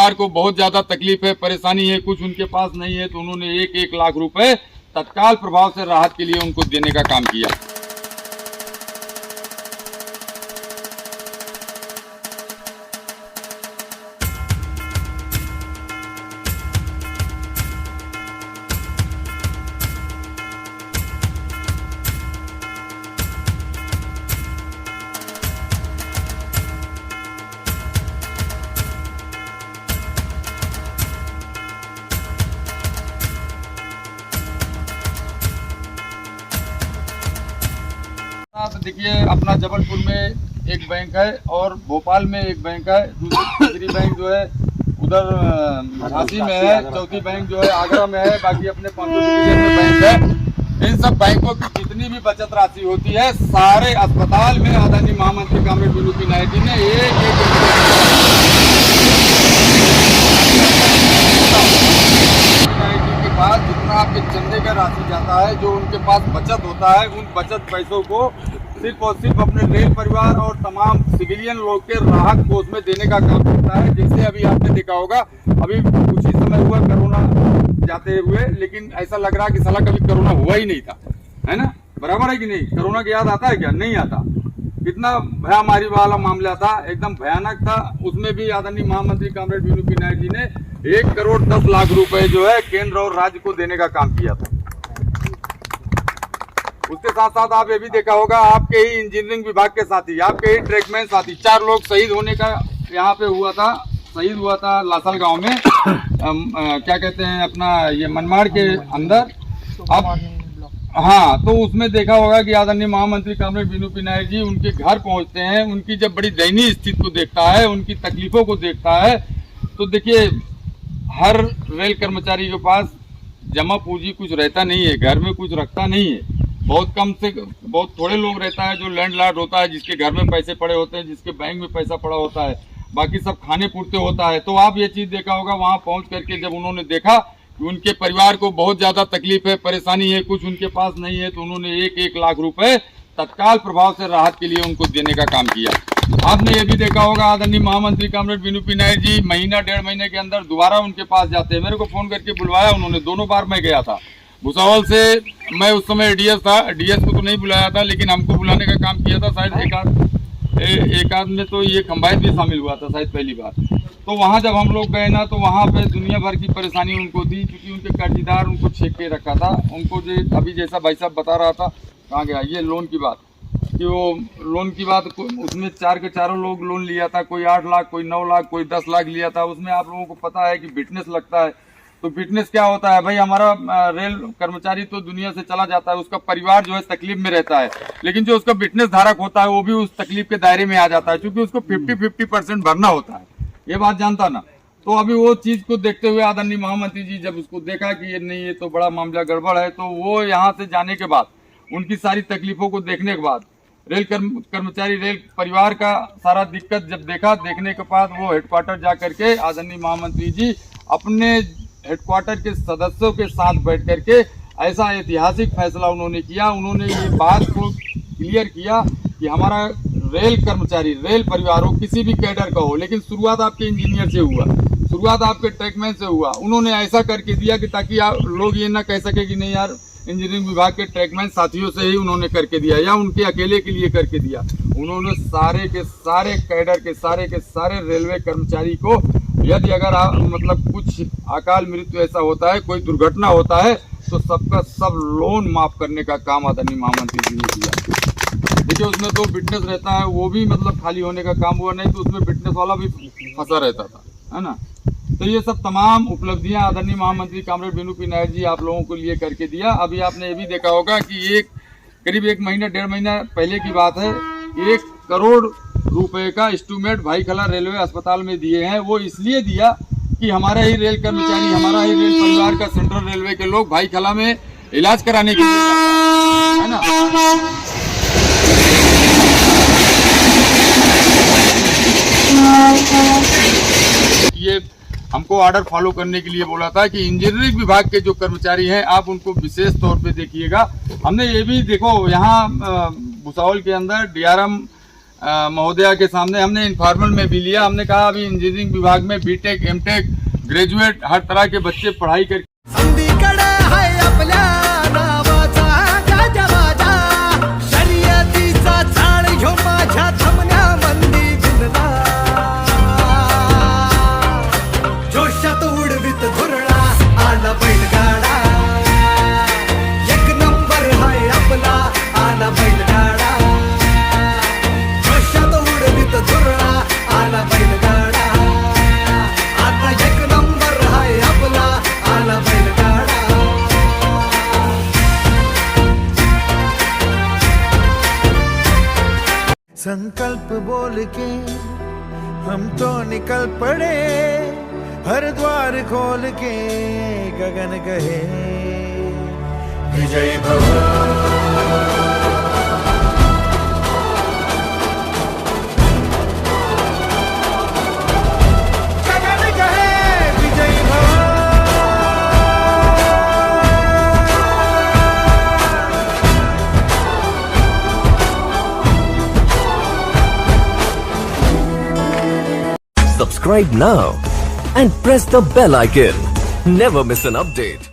परिवार को बहुत ज्यादा तकलीफ है, परेशानी है, कुछ उनके पास नहीं है, तो उन्होंने 1-1 लाख रुपए तत्काल प्रभाव से राहत के लिए उनको देने का काम किया। देखिए, अपना जबलपुर में एक बैंक है और भोपाल में एक बैंक है, दूसरी बैंक जो है उधर झांसी में है, चौथी बैंक जो है आगरा में है, बाकी अपने 500 डिवीजन में बैंक है। इन सब बैंकों की जितनी भी बचत राशि होती है, सारे अस्पताल में आदरणीय महामंत्री कॉमरेड विनोद नायक जी ने एक के पास जितना आपके चंदे का राशि जाता है, जो उनके पास बचत होता है, उन बचत पैसों को सिर्फ और सिर्फ अपने रेल परिवार और तमाम सिविलियन लोग के राहत कोष में देने का काम करता है। जैसे अभी आपने देखा होगा, अभी कुछ ही समय हुआ कोरोना जाते हुए, लेकिन ऐसा लग रहा है कि साला कभी कोरोना हुआ ही नहीं था, है ना? बराबर है कि नहीं? कोरोना की याद आता है क्या? नहीं आता। कितना भयामारी वाला मामला था, एकदम भयानक था। उसमें भी आदरणीय महामंत्री कॉमरेड विनोद नायक जी ने 1 करोड़ 10 लाख रुपए जो है केंद्र और राज्य को देने का काम किया था। उसके साथ साथ आप ये भी देखा होगा, आपके ही इंजीनियरिंग विभाग के साथी, आपके ही ट्रैकमैन साथी, 4 लोग शहीद होने का यहाँ पे हुआ था, शहीद हुआ था लासल गांव में, क्या कहते हैं अपना ये मनमाड़ के अंदर। अब हाँ, तो उसमें देखा होगा कि आदरणीय महामंत्री कॉमरेड विनोद नायक जी उनके घर पहुंचते हैं, उनकी जब बड़ी दयनीय स्थिति को देखता है, उनकी तकलीफों को देखता है, तो देखिए हर रेल कर्मचारी के पास जमा पूंजी कुछ रहता नहीं है, घर में कुछ रखता नहीं है। बहुत कम से बहुत थोड़े लोग रहता है जो लैंडलॉर्ड होता है, जिसके घर में पैसे पड़े होते हैं, जिसके बैंक में पैसा पड़ा होता है, बाकी सब खाने पूरते होता है। तो आप ये चीज देखा होगा, वहां पहुंच करके जब उन्होंने देखा कि उनके परिवार को बहुत ज्यादा तकलीफ है, परेशानी है, कुछ उनके पास नहीं है, तो उन्होंने 1-1 लाख रुपए तत्काल प्रभाव से राहत के लिए उनको देने का काम किया। आपने ये भी देखा होगा, आदरणीय महामंत्री कॉमरेड विनोद नायक जी महीना 1.5 महीने के अंदर दोबारा उनके पास जाते हैं। मेरे को फोन करके बुलवाया उन्होंने, 2 बार मैं गया था भुसावल से। मैं उस समय डीएस था, डीएस को तो नहीं बुलाया था, लेकिन हमको बुलाने का काम किया था। शायद एक आध में तो ये खंबायत भी शामिल हुआ था शायद पहली बार। तो वहाँ जब हम लोग गए ना, तो वहाँ पे दुनिया भर की परेशानी उनको थी, क्योंकि उनके कर्जदार उनको छेक के रखा था। उनको जो अभी जैसा भाई साहब बता रहा था, कहाँ गया ये लोन की बात, कि वो लोन की बात, उसमें 4 के चारों लोग लोन लिया था, कोई 8 लाख, कोई 9 लाख, कोई 10 लाख लिया था। उसमें आप लोगों को पता है कि फिटनेस लगता है। तो फिटनेस क्या होता है भाई? हमारा रेल कर्मचारी तो दुनिया से चला जाता है, उसका परिवार जो है तकलीफ में रहता है, लेकिन जो उसका फिटनेस धारक होता है वो भी उस तकलीफ के दायरे में आ जाता है, क्योंकि उसको 50% भरना होता है। ये बात जानता ना? तो अभी वो चीज को देखते हुए आदरणीय महामंत्री जी जब उसको देखा कि ये नहीं, ये तो बड़ा मामला गड़बड़ है, तो वो यहाँ से जाने के बाद, उनकी सारी तकलीफों को देखने के बाद, रेल कर्मचारी रेल परिवार का सारा दिक्कत जब देखा, देखने के बाद वो हेडक्वार्टर जा करके आदरणीय महामंत्री जी अपने हेडक्वार्टर के सदस्यों के साथ बैठ करके ऐसा ऐतिहासिक फैसला उन्होंने किया। उन्होंने ये बात को क्लियर किया कि हमारा रेल कर्मचारी, रेल परिवार हो, किसी भी कैडर का हो, लेकिन शुरुआत आपके इंजीनियर से हुआ, शुरुआत आपके ट्रैकमैन से हुआ। उन्होंने ऐसा करके दिया कि ताकि आप लोग ये ना कह सके कि नहीं यार, इंजीनियरिंग विभाग के ट्रैकमैन साथियों से ही उन्होंने करके दिया या उनके अकेले के लिए करके दिया। उन्होंने सारे के सारे कैडर के सारे रेलवे कर्मचारी को, यदि अगर मतलब कुछ अकाल मृत्यु ऐसा होता है, कोई दुर्घटना होता है, तो सबका सब लोन माफ करने का काम आदरणीय महामंत्री जी ने किया। देखिए, उसमें तो फिटनेस रहता है, वो भी मतलब खाली होने का काम हुआ, नहीं तो उसमें फिटनेस वाला भी फंसा रहता था, है ना? तो ये सब तमाम उपलब्धियां आदरणीय महामंत्री कॉमरेड विनोद नायक जी आप लोगों को लिए करके दिया। अभी आपने ये भी देखा होगा कि करीब 1 महीना 1.5 महीना पहले की बात है, 1 करोड़ रुपए का एस्टीमेट भाईखला रेलवे अस्पताल में दिए हैं। वो इसलिए दिया कि हमारा ही रेल कर्मचारी, हमारा ही रेल परिवार का सेंट्रल रेलवे के लोग भाईखला में इलाज कराने के लिए जाता है ना। ये हमको ऑर्डर फॉलो करने के लिए बोला था कि इंजीनियरिंग विभाग के जो कर्मचारी हैं आप उनको विशेष तौर पे देखिएगा। हमने ये भी देखो, यहाँ भुसावल के अंदर डीआरएम महोदया के सामने हमने इन्फॉर्मल में भी लिया। हमने कहा अभी इंजीनियरिंग विभाग में बीटेक, एमटेक, ग्रेजुएट हर तरह के बच्चे पढ़ाई कर संकल्प बोल के हम तो निकल पड़े, हर द्वार खोल के गगन कहे विजय भव। गगन कहे विजय भव। Subscribe now and press the bell icon. Never miss an update.